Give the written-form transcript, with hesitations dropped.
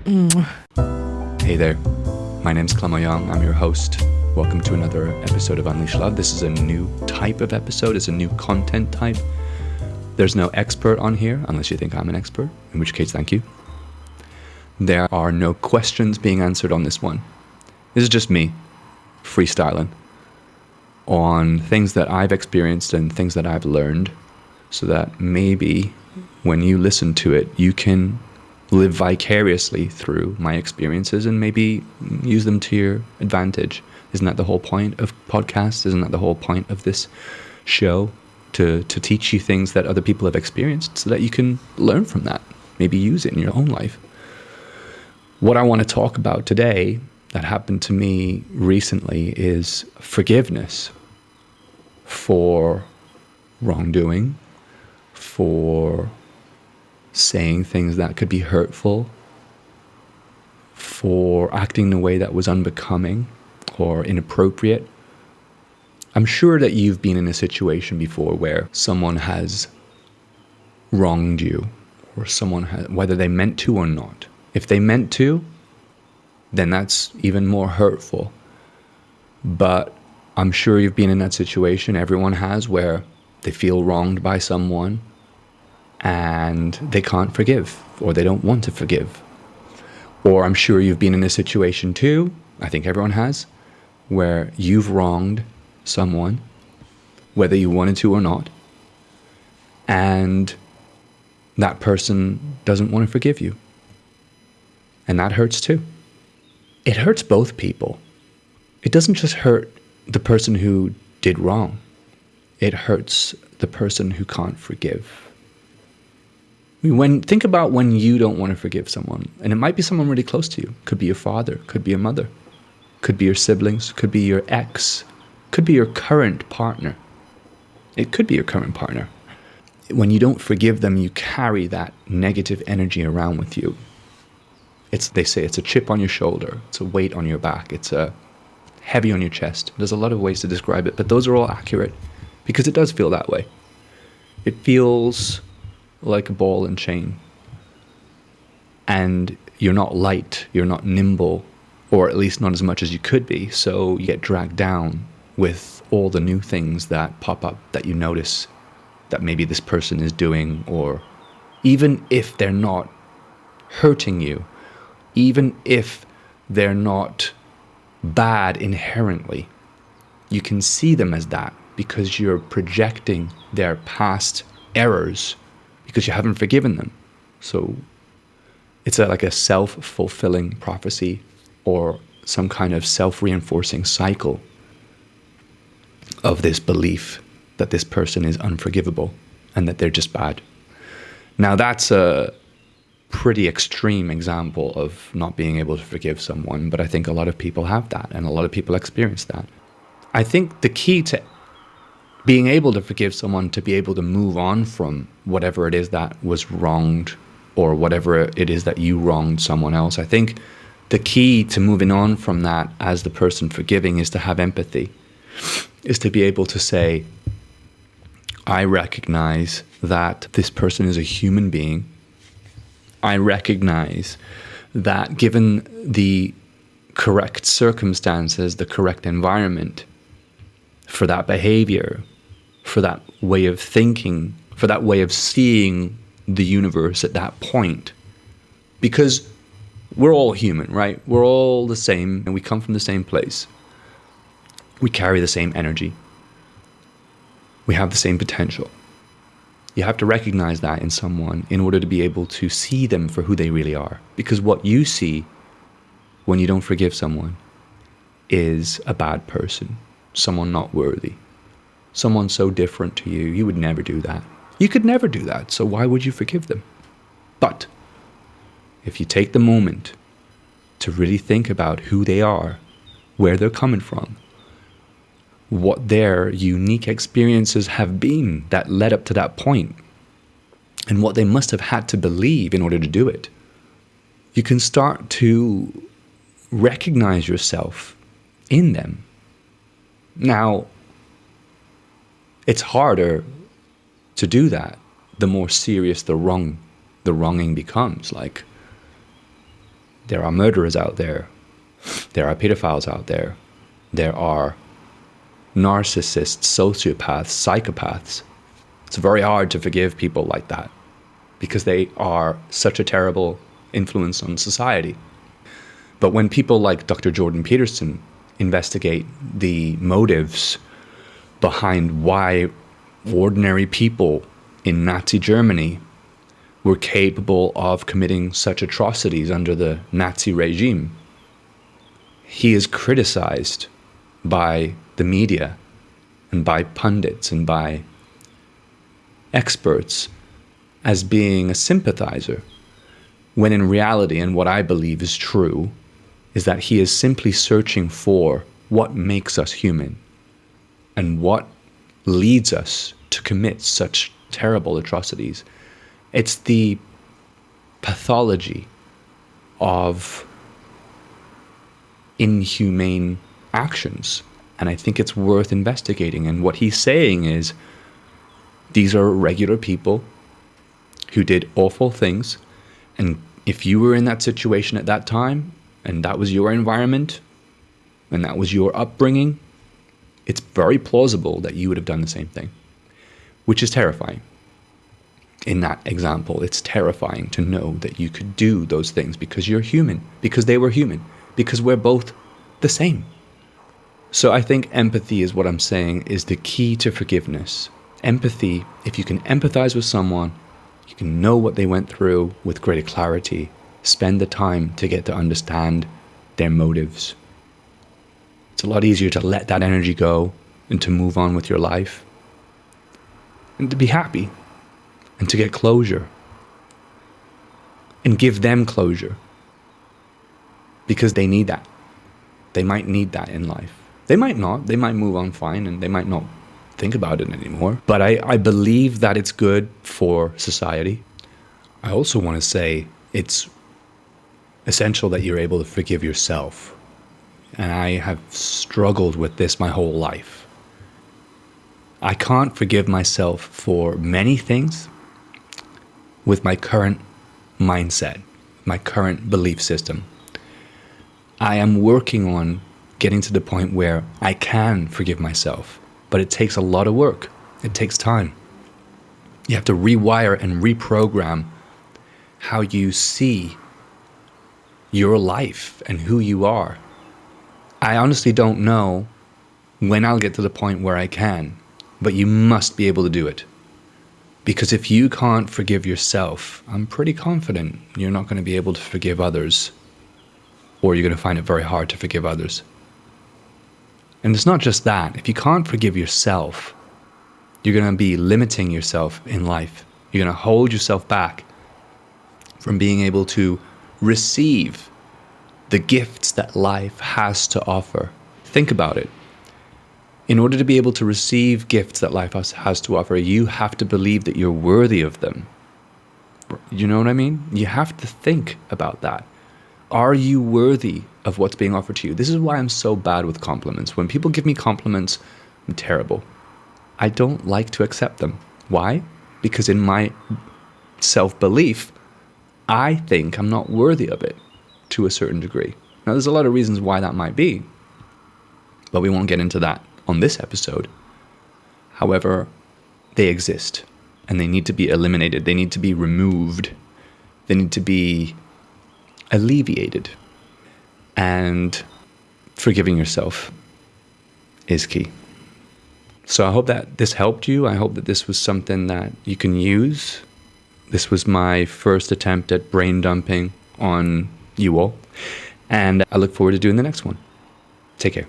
Hey there, my name's Clément. I'm your host. Welcome to another episode of Unleash Love. This is a new type of episode. It's a new content type. There's no expert on here, unless you think I'm an expert, in which case, thank you. There are no questions being answered on this one. This is just me, freestyling, on things that I've experienced and things that I've learned, so that maybe when you listen to it, you can live vicariously through my experiences and maybe use them to your advantage. Isn't that the whole point of podcasts? Isn't that the whole point of this show? To teach you things that other people have experienced so that you can learn from that, maybe use it in your own life. What I want to talk about today that happened to me recently is forgiveness for wrongdoing, for saying things that could be hurtful, for acting in a way that was unbecoming or inappropriate. I'm sure that you've been in a situation before where someone has wronged you, or someone has, whether they meant to or not. If they meant to, then that's even more hurtful. But I'm sure you've been in that situation, everyone has, where they feel wronged by someone and they can't forgive, or they don't want to forgive. Or I'm sure you've been in a situation too, I think everyone has, where you've wronged someone, whether you wanted to or not, and that person doesn't want to forgive you. And that hurts too. It hurts both people. It doesn't just hurt the person who did wrong. It hurts the person who can't forgive. Think about when you don't want to forgive someone, and it might be someone really close to you. Could be your father, could be your mother, could be your siblings, could be your ex, could be your current partner. It could be your current partner. When you don't forgive them, you carry that negative energy around with you. They say it's a chip on your shoulder, it's a weight on your back, it's a heavy on your chest. There's a lot of ways to describe it, but those are all accurate because it does feel that way. It feels like a ball and chain. And you're not light, you're not nimble, or at least not as much as you could be. So you get dragged down with all the new things that pop up that you notice that maybe this person is doing, or even if they're not hurting you, even if they're not bad inherently, you can see them as that because you're projecting their past errors because you haven't forgiven them. So it's like a self-fulfilling prophecy or some kind of self-reinforcing cycle of this belief that this person is unforgivable and that they're just bad. Now that's a pretty extreme example of not being able to forgive someone, but I think a lot of people have that and a lot of people experience that. I think the key to being able to forgive someone, to be able to move on from whatever it is that was wronged or whatever it is that you wronged someone else, I think the key to moving on from that as the person forgiving is to have empathy, is to be able to say, I recognize that this person is a human being. I recognize that given the correct circumstances, the correct environment for that behavior, for that way of thinking, for that way of seeing the universe at that point. Because we're all human, right? We're all the same and we come from the same place. We carry the same energy. We have the same potential. You have to recognize that in someone in order to be able to see them for who they really are. Because what you see when you don't forgive someone is a bad person, someone not worthy, someone so different to you. You would never do that. You could never do that. So why would you forgive them? But if you take the moment to really think about who they are, where they're coming from, what their unique experiences have been that led up to that point, and what they must have had to believe in order to do it, you can start to recognize yourself in them. Now, it's harder to do that the more serious the wronging becomes. Like, There are murderers out there. There are pedophiles out there. There are narcissists, sociopaths, psychopaths. It's very hard to forgive people like that because they are such a terrible influence on society. But when people like Dr. Jordan Peterson investigate the motives behind why ordinary people in Nazi Germany were capable of committing such atrocities under the Nazi regime, he is criticized by the media and by pundits and by experts as being a sympathizer, when in reality, and what I believe is true, is that he is simply searching for what makes us human and what leads us to commit such terrible atrocities. It's the pathology of inhumane actions. And I think it's worth investigating. And what he's saying is, these are regular people who did awful things. And if you were in that situation at that time, and that was your environment, and that was your upbringing, it's very plausible that you would have done the same thing, which is terrifying. In that example, it's terrifying to know that you could do those things because you're human, because they were human, because we're both the same. So I think empathy is what I'm saying is the key to forgiveness. Empathy, if you can empathize with someone, you can know what they went through with greater clarity, spend the time to get to understand their motives. It's a lot easier to let that energy go and to move on with your life and to be happy and to get closure and give them closure because they need that. They might need that in life. They might not. They might move on fine and they might not think about it anymore. But I believe that it's good for society. I also want to say it's essential that you're able to forgive yourself. And I have struggled with this my whole life. I can't forgive myself for many things with my current mindset, my current belief system. I am working on getting to the point where I can forgive myself, but it takes a lot of work. It takes time. You have to rewire and reprogram how you see your life and who you are. I honestly don't know when I'll get to the point where I can, but you must be able to do it. Because if you can't forgive yourself, I'm pretty confident you're not going to be able to forgive others, or you're going to find it very hard to forgive others. And it's not just that. If you can't forgive yourself, you're going to be limiting yourself in life. You're going to hold yourself back from being able to receive the gifts that life has to offer. Think about it. In order to be able to receive gifts that life has to offer, you have to believe that you're worthy of them. You know what I mean? You have to think about that. Are you worthy of what's being offered to you? This is why I'm so bad with compliments. When people give me compliments, I'm terrible. I don't like to accept them. Why? Because in my self-belief, I think I'm not worthy of it to a certain degree. Now, there's a lot of reasons why that might be, but we won't get into that on this episode. However, they exist and they need to be eliminated. They need to be removed. They need to be alleviated. And forgiving yourself is key. So I hope that this helped you. I hope that this was something that you can use. This was my first attempt at brain dumping on you all. And I look forward to doing the next one. Take care.